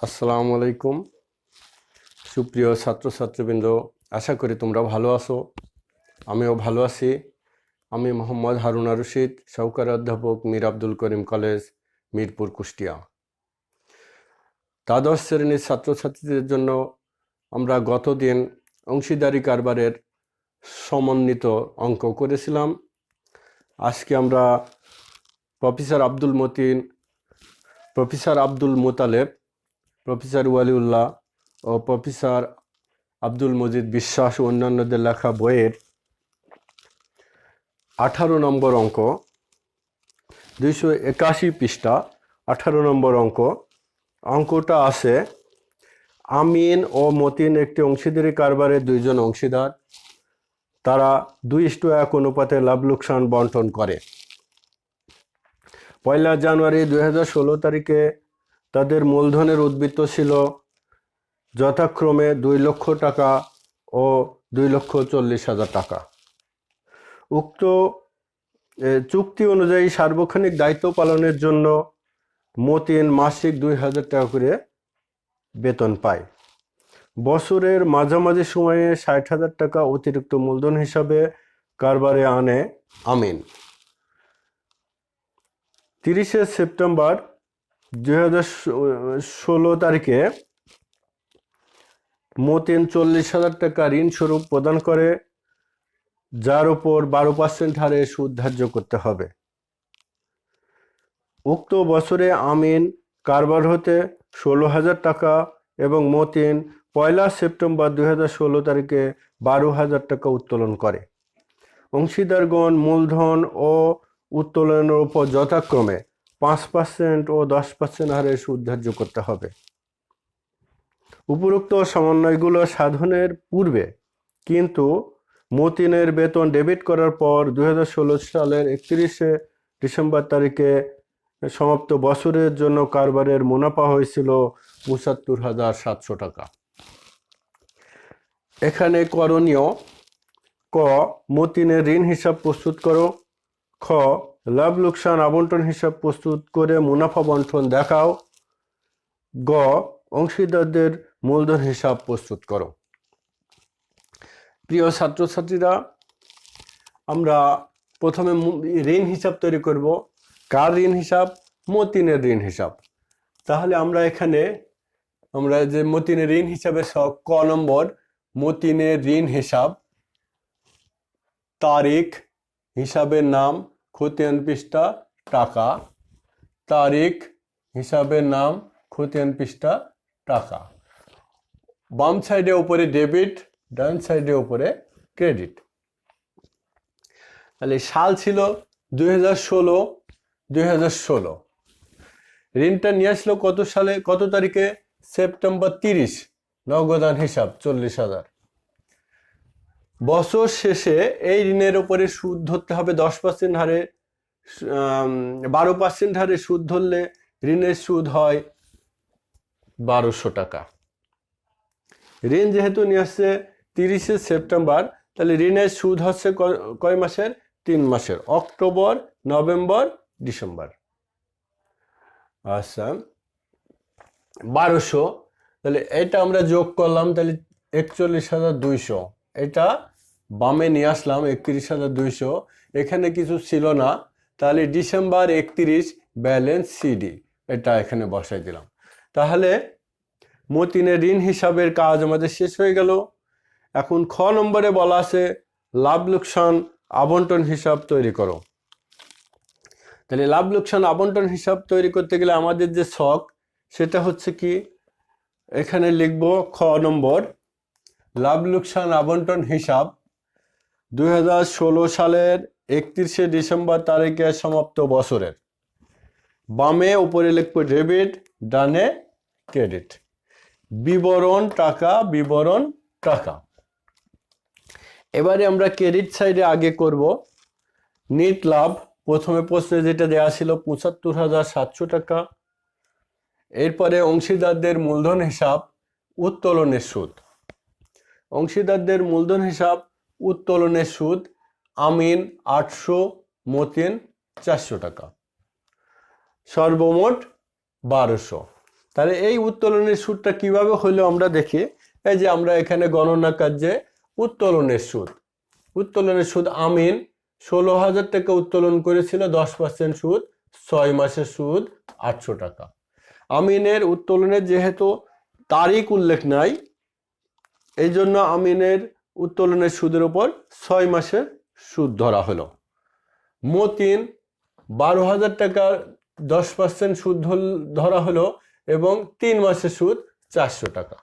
আসসালামু আলাইকুম সুপ্রিয় ছাত্রছাত্রীবৃন্দ, আশা করি তোমরা ভালো আছো। আমিও ভালো আছি। আমি মোহাম্মদ হারুনা রশিদ, সহকারী অধ্যাপক মীর আব্দুল করিম কলেজ, মিরপুর, কুষ্টিয়া। দ্বাদশ শ্রেণীর ছাত্রছাত্রীদের জন্য আমরা গতদিন অংশীদারি কারবারের সমন্বিত অঙ্ক করেছিলাম। আজকে আমরা প্রফেসর আব্দুল মোতালেব, প্রফেসর ওয়ালিউল্লাহ ও প্রফেসর আব্দুল মজিদ বিশ্বাস ও অন্যান্যদের লেখা বইয়ের 18 নম্বর অঙ্ক, 281 পৃষ্ঠা, 18 নম্বর অঙ্কটা আছে, আমিন ও মতিন একটি অংশীদারি কারবারে দুইজন অংশীদার, তারা 2:1 অনুপাতে লাভ লোকসান বন্টন করে। 1 জানুয়ারি 2016 তারিখে তাদের মূলধনের উদ্বৃত্ত ছিল যথাক্রমে 2 লক্ষ টাকা ও 2,40,000 টাকা। উক্ত চুক্তি অনুযায়ী সার্বক্ষণিক দায়িত্ব পালনের জন্য মতিন মাসিক 2,000 টাকা করে বেতন পায়। বছরের মাঝামাঝি সময়ে 60,000 টাকা অতিরিক্ত মূলধন হিসাবে কারবারে আনে আমিন। 30 সেপ্টেম্বর 2016 তারিখে মতিন 40,000 টাকা ঋণ স্বরূপ প্রদান করে, যার উপর 12% হারে সুদ ধার্য করতে হবে। উক্ত বছরে আমিন কারবার হতে 16,000 টাকা এবং মতিন 1 সেপ্টেম্বর 2016 তারিখে 12,000 টাকা উত্তোলন করে। অংশীদারগণ মূলধন ও উত্তোলনের উপর যথাক্রমে 5% ও 10% হারে সুদ ধার্য করতে হবে। উপরোক্ত সমন্বয়গুলো সাধনের পূর্বে কিন্তু মতিনের বেতন ডেবিট করার পর 2016 সালের 31 ডিসেম্বর তারিখে সমাপ্ত বছরের জন্য কারবারের মুনাফা হয়েছিল 75,700 টাকা। এখানে করণীয়: ক, মতিনের ঋণ হিসাব প্রস্তুত করো। খ, লাভ লোকসান আবন্টন হিসাব প্রস্তুত করে মুনাফা বন্টন দেখাও। গ, অংশীদারদের মূলধন হিসাব প্রস্তুত করো। প্রিয় ছাত্রছাত্রীরা, আমরা প্রথমে ঋণ হিসাব তৈরি করব। কার ঋণ হিসাব? মতিনের ঋণ হিসাব। তাহলে আমরা যে মতিনের ঋণ হিসাবে ক নম্বর, মতিনের ঋণ হিসাব, তারিখ, হিসাবের নাম, খতিয়ান পৃষ্ঠা, টাকা। তারিখ, হিসাবের নাম, খতিয়ান পৃষ্ঠা, টাকা। বাম সাইডে উপরে ডেবিট, ডান সাইডে উপরে ক্রেডিট। তাহলে সাল ছিল 2016। ঋণটা নিয়ে আসলো কত সালে, কত তারিখে? সেপ্টেম্বর 30। নগদান হিসাব 40,000। বছর শেষে এই ঋণের উপরে সুদ ধরতে হবে 10% হারে। 12% হারে সুদ ধরলে ঋণের সুদ হয় 1,200 টাকা। ঋণ যেহেতু নিয়ে আসছে 30 সেপ্টেম্বর, তাহলে ঋণের সুদ হচ্ছে কয় মাসের? 3 মাসের, অক্টোবর, নভেম্বর, ডিসেম্বর। আচ্ছা, 1,200, তাহলে এটা আমরা যোগ করলাম, তাহলে 41,200। এটা বামে নিয়ে আসলাম 31,200। এখানে কিছু ছিল না, তাহলে ডিসেম্বর 31 ব্যালেন্স সিডি, এটা এখানে বসাই দিলাম। তাহলে মতিনের ঋণ হিসাবের কাজ আমাদের শেষ হয়ে গেল। এখন খ নম্বরে বলা আছে লাভ লোকসান আবন্টন হিসাব তৈরি করো। তাহলে লাভ লোকসান আবন্টন হিসাব তৈরি করতে গেলে আমাদের যে ছক, সেটা হচ্ছে কি, এখানে লিখব খ নম্বর, লাভ লোকসান আবন্টন হিসাব 2016 সালের 31 ডিসেম্বর তারিখে সমাপ্ত বছরের। বামে উপরে লিখব ডেবিট, ডানে ক্রেডিট। বিবরণ টাকা। এবারে আমরা ক্রেডিট সাইডে আগে করব নিট লাভ। প্রথমে প্রশ্নে যেটা দেওয়া ছিল 75,700 টাকা। এরপরে অংশীদারদের মূলধন হিসাব, উত্তোলনের সুদ। অংশীদারদের মূলধন হিসাব, উত্তোলনের সুদ, আমিন 800, মতিন 400 টাকা, সর্বমোট 1,200। তাহলে এই উত্তোলনের সুদটা কিভাবে হলো আমরা দেখি। এই যে আমরা এখানে গণনা কার্যে উত্তোলনের সুদ আমিন 16,000 টাকা উত্তোলন করেছিল, 10% সুদ, 6 মাসের সুদ 800 টাকা। আমিনের উত্তোলনের যেহেতু তারিখ উল্লেখ নাই, এই জন্য আমিনের উত্তোলনের সুদের উপর 6 মাসের সুদ ধরা হলো। মতিন 12,000 টাকার 10% সুদ ধরা হলো এবং 3 মাসের সুদ 400 টাকা।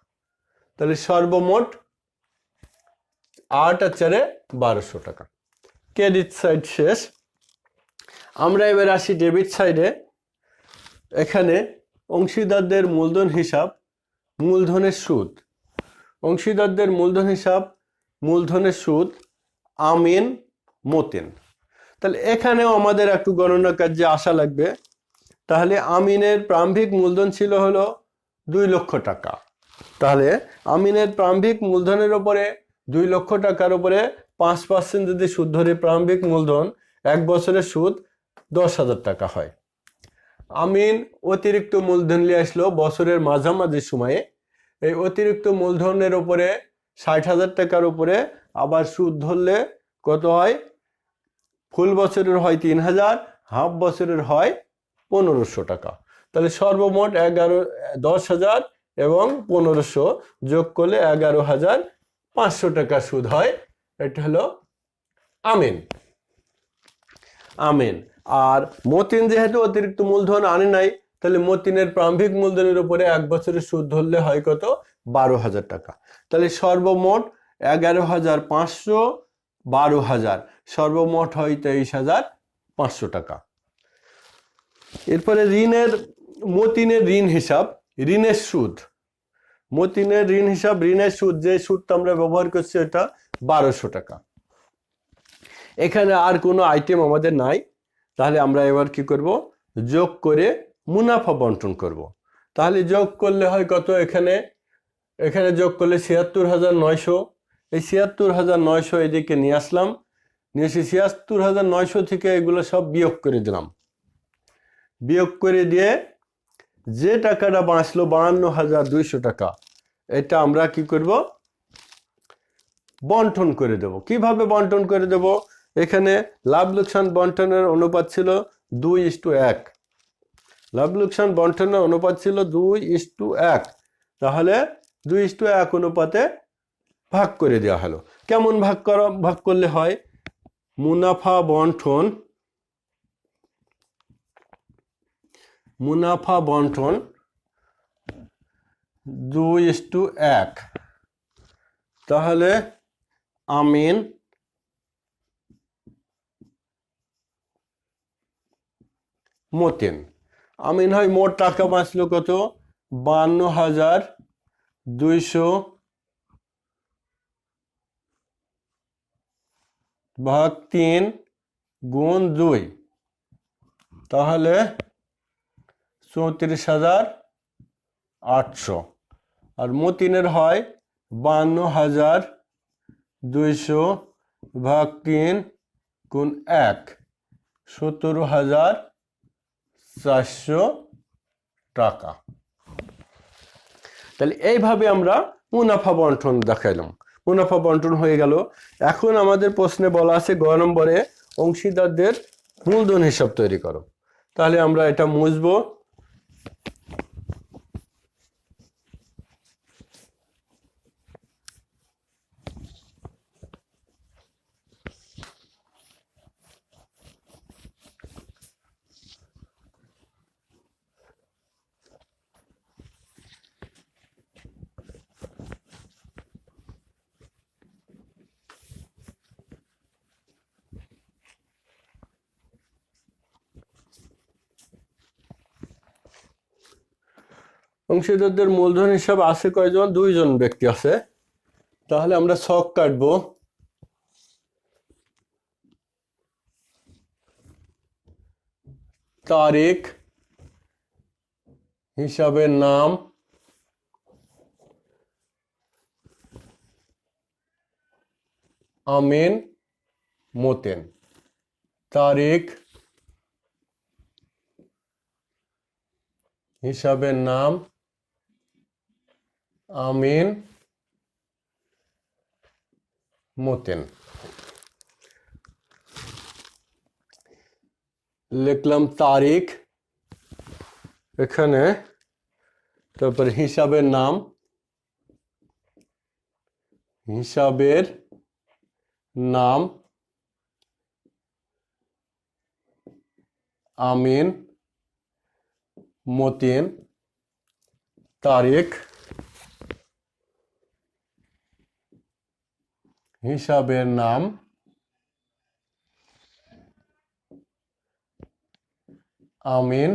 তাহলে সর্বমোট 8 আর 4 1200 টাকা। ক্রেডিট সাইড শেষ। আমরা এবার আসি ডেবিট সাইডে। এখানে অংশীদারদের মূলধন হিসাব, মূলধনের সুদ। অংশীদারদের মূলধন হিসাব, মূলধনের সুদ আমিন, মতিন। তাহলে এখানেও আমাদের একটু গণনা কার্যে আসা লাগবে। তাহলে আমিনের প্রারম্ভিক মূলধন ছিল হলো 2 লক্ষ টাকা। তাহলে আমিনের প্রারম্ভিক মূলধনের উপরে 2 লক্ষ টাকার উপরে 5% যদি সুদ ধরে প্রারম্ভিক মূলধন, 1 বছরের সুদ 10,000 টাকা হয়। আমিন অতিরিক্ত মূলধন নিয়ে আসলো বছরের মাঝামাঝি সময়ে। এই অতিরিক্ত মূলধনের উপরে 60,000 টাকার উপরে আবার সুদ ধরলে কত হয়? ফুল বছরের হয় 3,000, হাফ বছরের হয় 1,500 টাকা। তাহলে সর্বমোট 10,000 এবং 1,500 যোগ করলে 11,500 টাকা সুদ হয়। এটা হলো আমিন। আর মতিন যেহেতু অতিরিক্ত মূলধন আনে নাই, তাহলে মতিনের প্রারম্ভিক মূলধনের উপরে 1 বছরের সুদ ধরলে হয় কত? 12,000 টাকা। তাহলে সর্বমোট 11,500, 12,000, সর্বমোট হয় 23,500 টাকা। এরপরে মতিনের ঋণ হিসাব, ঋণের সুদ। মতিনের ঋণ হিসাব, ঋণের সুদ, যে সুদটা আমরা ব্যবহার করছি এটা 1200 টাকা। এখানে আর কোনো আইটেম আমাদের নাই। তাহলে আমরা এবার কি করব? যোগ করে মুনাফা বন্টন করব। তাহলে যোগ করলে হয় কত? এখানে যোগ করলে 76,900। এই 76,900 এদিকে নিয়ে আসলাম, নিয়ে এসে 76,900 থেকে এগুলো সব বিয়োগ করে দিলাম। বিয়োগ করে দিয়ে যে টাকাটা বাঁচলো 52,200 টাকা, এটা আমরা কি করব? বন্টন করে দেব। কিভাবে বন্টন করে দেব? এখানে লাভ লোকসান বন্টনের অনুপাত ছিল 2:1। লাভ লোকসান বন্টনের অনুপাত ছিল 2:1। তাহলে 2:1 অনুপাতে ভাগ করে দেওয়া হলো। কেমন ভাগ করলে হয়? মুনাফা বন্টন 2:1। তাহলে আমিন মতিন। আমিন হয় মোট টাকা বাঁচলো কত? 52,200 ভাগ 3 গুণ 2, তাহলে 34,800। আর মতিনের হয় 52,200 ভাগ 3 গুণ 1, 17,400 টাকা। তাহলে এইভাবে আমরা মুনাফা বন্টন দেখাইলাম। মুনাফা বন্টন হয়ে গেল। এখন আমাদের প্রশ্নে বলা আছে গ নম্বরে অংশীদারদের মূলধন হিসাব তৈরি করো। তাহলে আমরা এটা মুছবো। অংশীদারদের মূলধন হিসাব আছে কয়জন? 2 জন ব্যক্তি আছে। তাহলে আমরা ছক কাটবো। তারিখ, হিসাবের নাম, আমিন, মতিন। তারিখ, হিসাবের নাম, আমিন, মতিন। লিখলাম তারিখ এখানে, তারপর হিসাবের নাম, হিসাবের নাম আমিন, মতিন, তারিখ, হিসাবের নাম আমিন,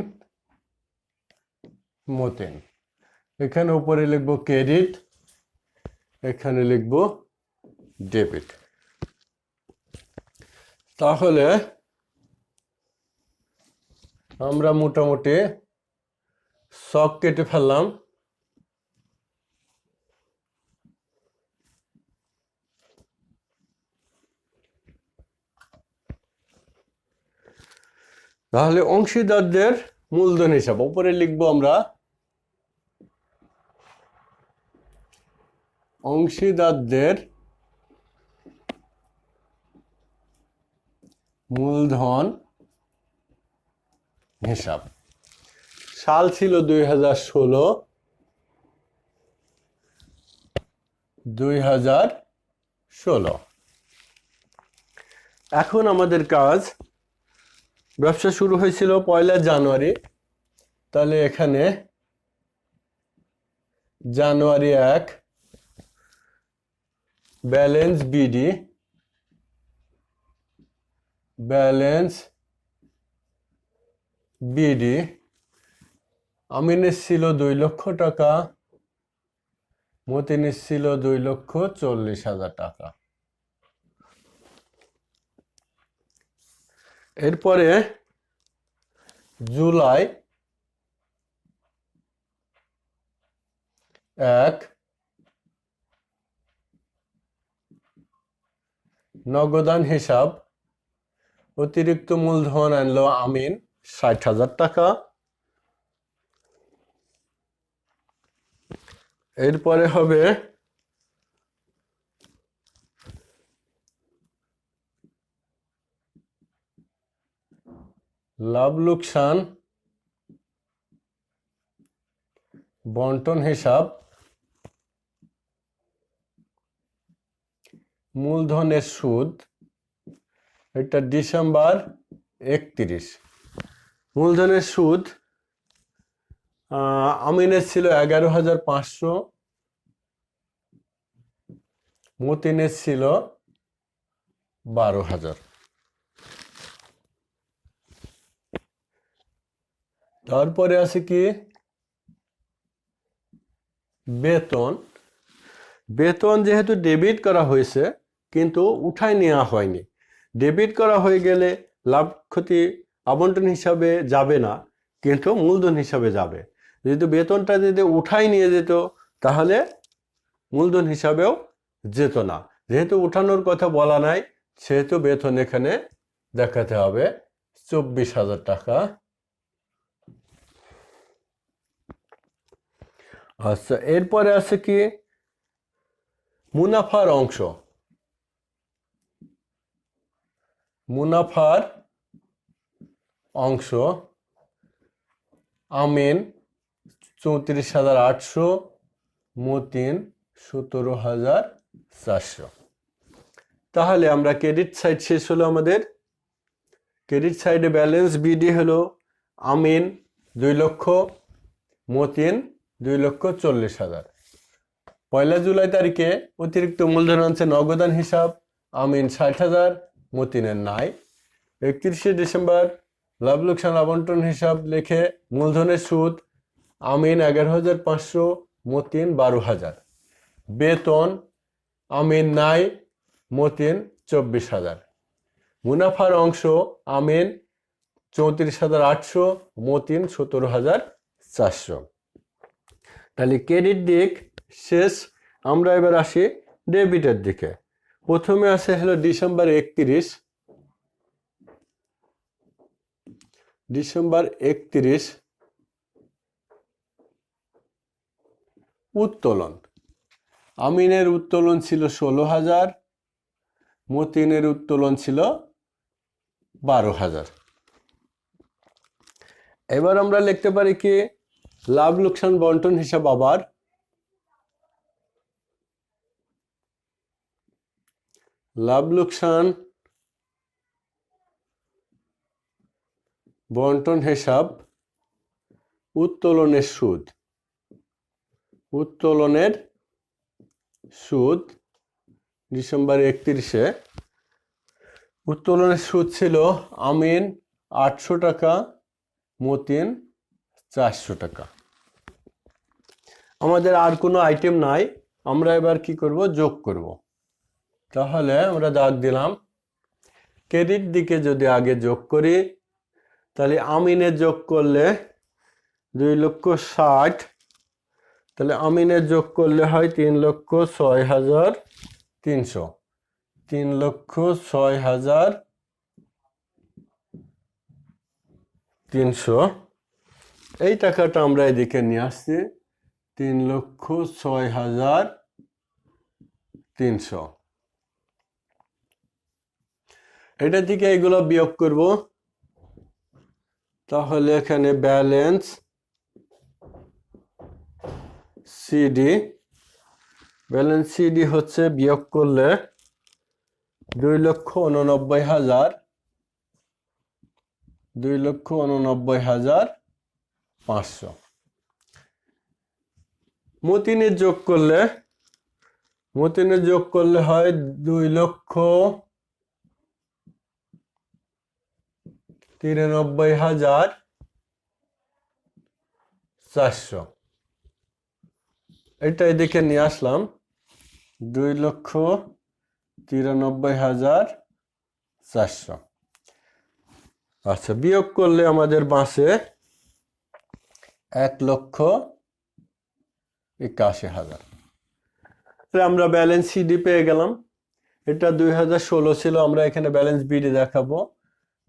মতিন। এখানে উপরে লিখব ক্রেডিট, এখানে লিখব ডেবিট। তাহলে আমরা মোটামুটি সব কেটে ফেললাম। তাহলে অংশীদারদের মূলধন হিসাব উপরে লিখব আমরা অংশীদারদের মূলধন হিসাব। সাল ছিল 2016। এখন আমাদের কাজ, ব্যবসা শুরু হয়েছিল 1 জানুয়ারি, তাহলে এখানে জানুয়ারি 1 ব্যালেন্স বিডি, ব্যালেন্স বিডি আমিনের ছিল 2 লক্ষ টাকা, মতিনের ছিল 2,40,000 টাকা। এরপরে জুলাই 1 নগদান হিসাব, অতিরিক্ত মূলধন আনলো আমিন 60,000 টাকা। এরপরে হবে লাভ লোকসান বন্টন হিসাব, মূলধনের সুদ, এটা ডিসেম্বর 31। মূলধনের সুদ আমিনের ছিল 11,500, মতিনের ছিল 12,000। তারপরে আছে কি বেতন। বেতন যেহেতু ডেবিট করা হয়েছে কিন্তু উঠায় নেওয়া হয়নি, ডেবিট করা হয়ে গেলে লাভ ক্ষতি আবন্টন হিসাবে যাবে না, কিন্তু মূলধন হিসাবে যাবে। যেহেতু বেতনটা যদি উঠাই নিয়ে যেত তাহলে মূলধন হিসাবেও যেত না। যেহেতু উঠানোর কথা বলা নাই সেহেতু বেতন এখানে দেখাতে হবে 24,000 টাকা। আচ্ছা, এরপরে আছে কি মুনাফার অংশ। মুনাফার অংশ আমিন 34,800, মতিন 17,400। তাহলে আমরা ক্রেডিট সাইড শেষ হলো আমাদের। ক্রেডিট সাইডে ব্যালেন্স বিডি হলো আমিন 2 লক্ষ, মতিন 2,40,000। 1 জুলাই তারিখে অতিরিক্ত মূলধন আনছে নগদান হিসাব, আমিন 60,000, মতিনের নাই। 31শে ডিসেম্বর লাভ লোকসান আবন্টন হিসাব লিখে মূলধনের সুদ আমিন 11,500, মতিন 12,000। বেতন আমিন নাই, মতিন 24,000। মুনাফার অংশ আমিন 34,800, মতিন 17,400। তাহলে ক্রেডিট দিক শেষ। আমরা এবার আসি ডেবিটের দিকে। প্রথমে আসে হলো ডিসেম্বর 31। ডিসেম্বর 31 উত্তোলন। আমিনের উত্তোলন ছিল 16,000, মতিনের উত্তোলন ছিল 12,000। এবার আমরা লিখতে পারি কি লাভ লোকসান বন্টন হিসাব। আবার লাভ লোকসান বন্টন হিসাব উত্তোলনের সুদ। উত্তোলনের সুদ ডিসেম্বর 31-এ উত্তোলনের সুদ ছিল আমিন 800 টাকা, মতিন 400 টাকা। আমাদের আর কোনো আইটেম নাই, আমরা এবার কি করব, যোগ করব। তাহলে আমরা দাগ দিলাম। ক্রেডিট দিকে যদি আগে যোগ করি তাহলে আমিনে যোগ করলে 2,60,000, তাহলে আমিনে যোগ করলে হয় 3,06,300। 3,06,300 এই টাকাটা আমরা এদিকে নিয়ে আসছি 3,06,300। এটা থেকে এগুলো বিয়োগ করব। তাহলে এখানে ব্যালেন্স সিডি হচ্ছে বিয়োগ করলে 2,89,000, 2,89,500। মতিনের যোগ করলে হয় 2,93,400। এটা এদিকে নিয়ে আসলাম 2,93,400। আচ্ছা, বিয়োগ করলে আমাদের বাঁচে 1,81,000। আমরা ব্যালেন্স সিডি পেয়ে গেলাম। এটা 2016 ছিল, আমরা এখানে ব্যালেন্স বিডি দেখাবো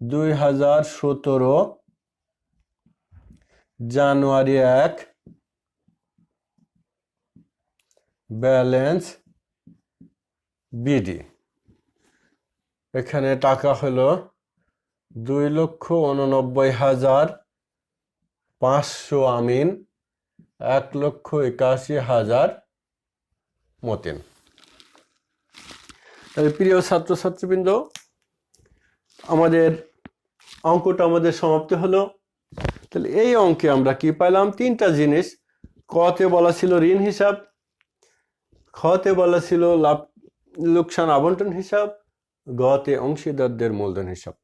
2017 জানুয়ারি 1 ব্যালেন্স বিডি। এখানে টাকা হলো 2,89,500 আমিন, 1,81,000 মতিন। তাহলে প্রিয় ছাত্রছাত্রীবৃন্দ, আমাদের অঙ্কটা আমাদের সমাপ্ত হলো। তাহলে এই অঙ্কে আমরা কি পাইলাম? তিনটা জিনিস। কতে বলা ছিল ঋণ হিসাব, খতে বলা ছিল লাভ লোকসান আবন্টন হিসাব, গতে অংশীদারদের মূলধন হিসাব।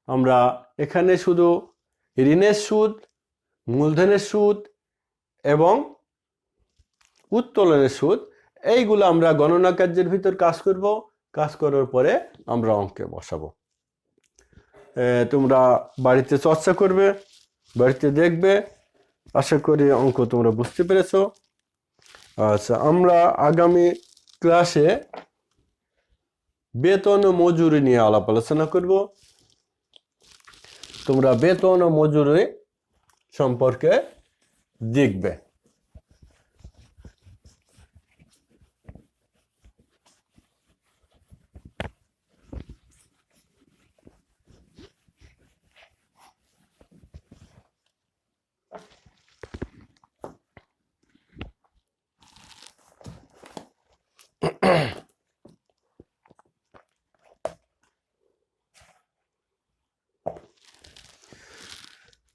আমরা এখানে শুধু ঋণের সুদ, মূলধনের সুদ এবং উত্তোলনের সুদ এইগুলো আমরা গণনা কার্যের ভিতর কাজ করব। কাজ করার পরে আমরা অঙ্কে বসাবো। তোমরা বাড়িতে চর্চা করবে, বাড়িতে দেখবে। আশা করি অঙ্ক তোমরা বুঝতে পেরেছো। আচ্ছা, আমরা আগামী ক্লাসে বেতন ও মজুরি নিয়ে আলাপ আলোচনা করব। তোমরা বেতন ও মজুরি সম্পর্কে দেখবে।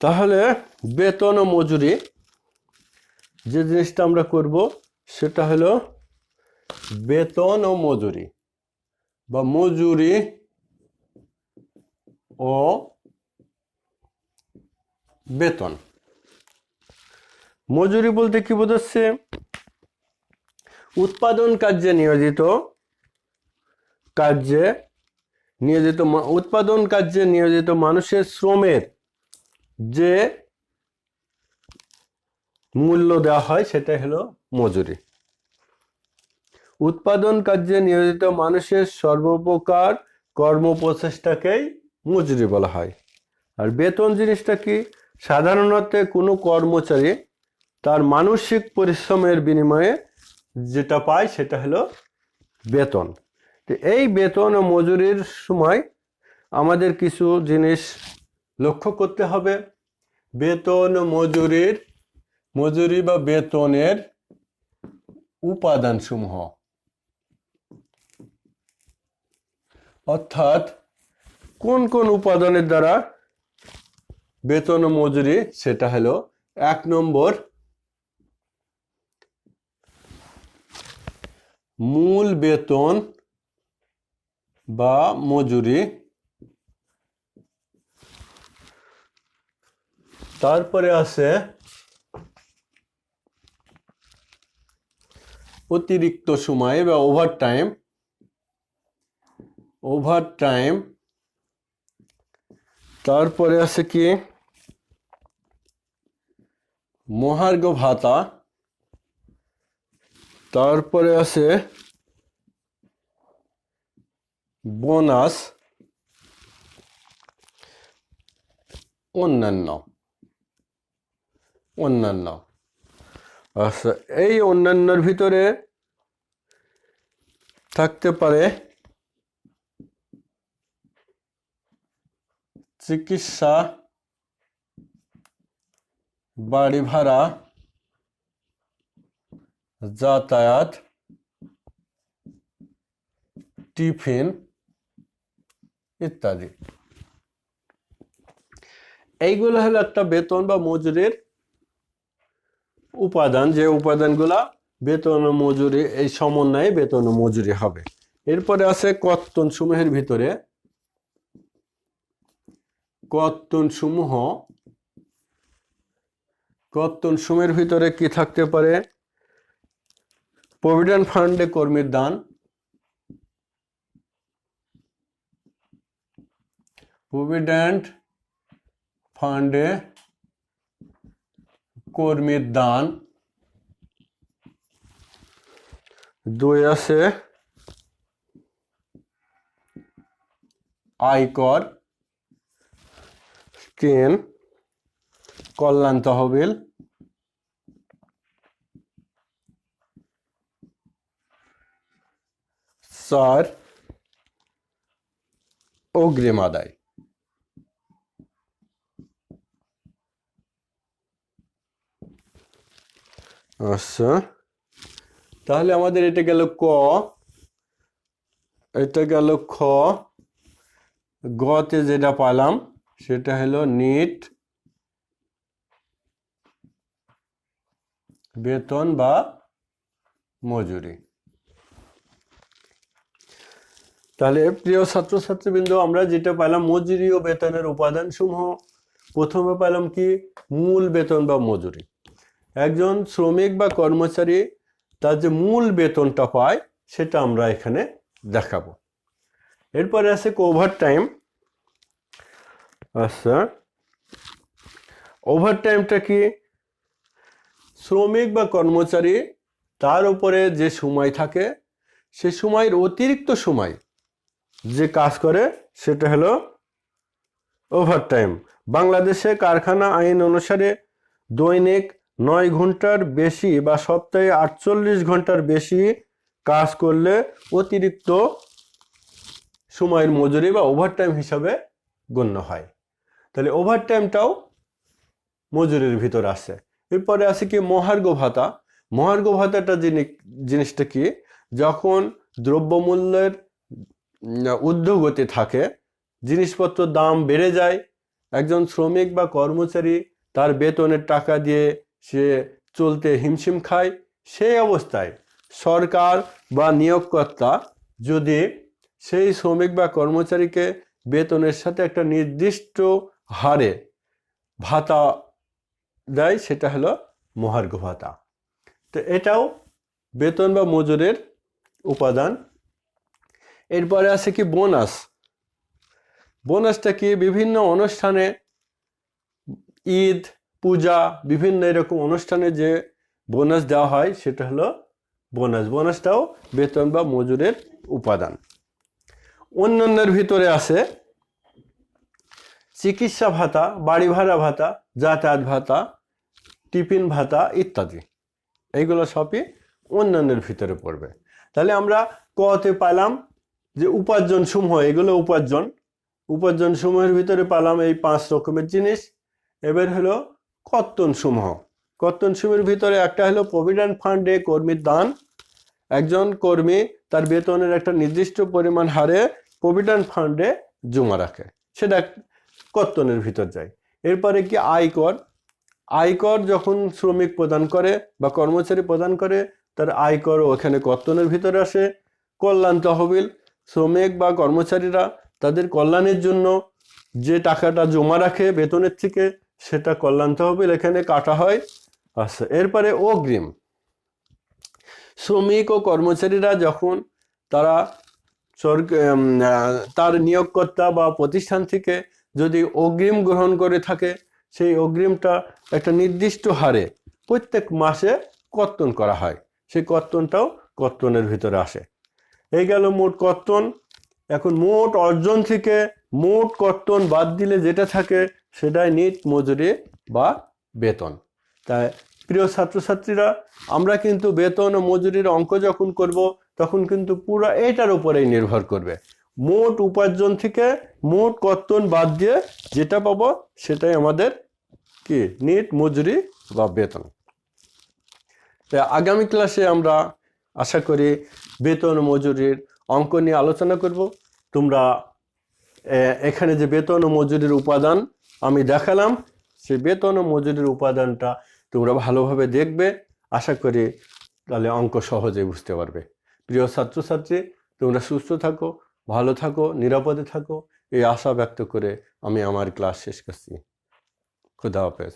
তাহলে বেতন ও মজুরি যে জিনিসটা আমরা করব সেটা হলো বেতন ও মজুরি বা মজুরি ও বেতন। মজুরি বলতে কি বোঝাচ্ছে? উৎপাদন কার্যে নিয়োজিত মানুষের শ্রমের যে মূল্য দেওয়া হয় সেটাই হলো মজুরি। উৎপাদন কার্যে নিয়োজিত মানুষের সর্বপ্রকার কর্মপ্রচেষ্টাকেই মজুরি বলা হয়। আর বেতন জিনিসটা কি? সাধারণত কোনো কর্মচারী তার মানসিক পরিশ্রমের বিনিময়ে যেটা পায় সেটা হলো বেতন। তো এই বেতন ও মজুরির সময় আমাদের কিছু জিনিস লক্ষ্য করতে হবে। বেতন ও মজুরি বা বেতনের উপাদানসমূহ, অর্থাৎ কোন কোন উপাদানের দ্বারা বেতন ও মজুরি, সেটা হলো 1 নম্বর মূল বেতন বা মজুরি, তারপরে আছে অতিরিক্ত সময় বা ওভারটাইম, তারপরে আছে কি মহার্ঘ ভাতা, তারপরে আছে বোনাস, অন্যান্য। আচ্ছা, এই অন্যান্যর ভিতরে থাকতে পারে চিকিৎসা, বাড়ি ভাড়া, যাতায়াত, টিফিন ইত্যাদি। এইগুলো হলো একটা বেতন বা মজুরির উপাদান, যে উপাদানগুলা বেতন ও মজুরি এই সমন্বয়ে বেতন ও মজুরি হবে। এরপরে আছে কর্তন সমূহের ভিতরে কর্তনসমূহের ভিতরে কি থাকতে পারে? প্রভিডেন্ট ফান্ডে কর্মীর দান, প্রভিডেন্ট ফান্ডে কর্মীর দান। 2 আছে আয়কর, 3 কল্যাণ তহবিল, 4 অগ্রিম আদায়। আচ্ছা, তাহলে আমাদের এটা গেল ক, এটা গেল খ। গতে যেটা পালাম সেটা হলো নিট বেতন বা মজুরি। তাহলে প্রিয় ছাত্রছাত্রীবৃন্দ, আমরা যেটা পেলাম মজুরি ও বেতনের উপাদান সমূহ। প্রথমে পেলাম কি? মূল বেতন বা মজুরি। একজন শ্রমিক বা কর্মচারী তার যে মূল বেতনটা পায় সেটা আমরা এখানে দেখাবো। এরপরে আছে ওভারটাইম। আচ্ছা, ওভারটাইমটা কি? শ্রমিক বা কর্মচারী তার উপরে যে সময় থাকে সে সময়ের অতিরিক্ত সময় যে কাজ করে সেটা হলো ওভারটাইম। বাংলাদেশে কারখানা আইন অনুসারে দৈনিক 9 ঘন্টার বেশি বা সপ্তাহে 48 ঘন্টার বেশি কাজ করলে অতিরিক্ত সময়ের মজুরি বা ওভারটাইম হিসাবে গণ্য হয়। তাহলে ওভারটাইমটাও মজুরির ভিতর আছে। এরপরে আছে কি মহার্ঘ ভাতা। মহার্ঘ ভাতাটা জিনিসটা কি? যখন দ্রব্যমূল্যের ঊর্ধ্বগতি থাকে, জিনিসপত্র দাম বেড়ে যায়, একজন শ্রমিক বা কর্মচারী তার বেতনের টাকা দিয়ে সে চলতে হিমশিম খায়, সেই অবস্থায় সরকার বা নিয়োগকর্তা যদি সেই শ্রমিক বা কর্মচারীকে বেতনের সাথে একটা নির্দিষ্ট হারে ভাতা দেয়, সেটা হলো মহার্ঘ ভাতা। তো এটাও বেতন বা মজুরির উপাদান। এরপরে আছে কি বোনাস। বোনাসটা কি? বিভিন্ন অনুষ্ঠানে, ঈদ, পূজা, বিভিন্ন এরকম অনুষ্ঠানে যে বোনাস দেওয়া হয় সেটা হলো বোনাস। বোনাসটাও বেতন বা মজুরির উপাদান। অন্যান্যের ভিতরে আছে চিকিৎসা ভাতা, বাড়ি ভাড়া ভাতা, যাতায়াত ভাতা, টিফিন ভাতা ইত্যাদি, এইগুলো সবই অন্যান্যের ভিতরে পড়বে। তাহলে আমরা কতে পেলাম যে উপার্জন সমূহ, এগুলো উপার্জন সমূহের ভিতরে পেলাম এই 5 রকমের জিনিস। এবার হলো কর্তন সমূহ। কর্তন সমূহের ভিতরে একটা হলো প্রভিডেন্ট ফান্ডে কর্মীর দান। একজন কর্মী তার বেতনের একটা নির্দিষ্ট পরিমাণ হারে প্রভিডেন্ট ফান্ডে জমা রাখে, সেটা কর্তনের ভিতর যায়। এরপরে কি আয়কর। আয়কর যখন শ্রমিক প্রদান করে বা কর্মচারী প্রদান করে, তার আয়করও ওখানে কর্তনের ভিতরে আসে। কল্যাণ তহবিল, শ্রমিক বা কর্মচারীরা তাদের কল্যাণের জন্য যে টাকাটা জমা রাখে বেতনের থেকে, সেটা কল্যাণ তহবিল এখানে কাটা হয়। আচ্ছা, এরপরে অগ্রিম। শ্রমিক ও কর্মচারীরা যখন তারা তার নিয়োগকর্তা বা প্রতিষ্ঠান থেকে যদি অগ্রিম গ্রহণ করে থাকে, সেই অগ্রিমটা একটা নির্দিষ্ট হারে প্রত্যেক মাসে কর্তন করা হয়, সেই কর্তনটাও কর্তনের ভিতরে আসে। এই গেল মোট কর্তন। এখন মোট অর্জন থেকে মোট কর্তন বাদ দিলে যেটা থাকে সেটাই নিট মজুরি বা বেতন। তাই প্রিয় ছাত্রছাত্রীরা, আমরা কিন্তু বেতন ও মজুরির অঙ্ক যখন করব তখন কিন্তু পুরো এটার উপরেই নির্ভর করবে। মোট উপার্জন থেকে মোট কর্তন বাদ দিয়ে যেটা পাবো সেটাই আমাদের কি নিট মজুরি বা বেতন। তাই আগামী ক্লাসে আমরা আশা করি বেতন ও মজুরির অঙ্ক নিয়ে আলোচনা করব। তোমরা এখানে যে বেতন ও মজুরির উপাদান আমি দেখালাম, সেই বেতন ও মজুরির উপাদানটা তোমরা ভালোভাবে দেখবে। আশা করি তাহলে অঙ্ক সহজেই বুঝতে পারবে। প্রিয় ছাত্রছাত্রী, তোমরা সুস্থ থাকো, ভালো থাকো, নিরাপদে থাকো, এই আশা ব্যক্ত করে আমি আমার ক্লাস শেষ করছি। খুদা হাফেজ।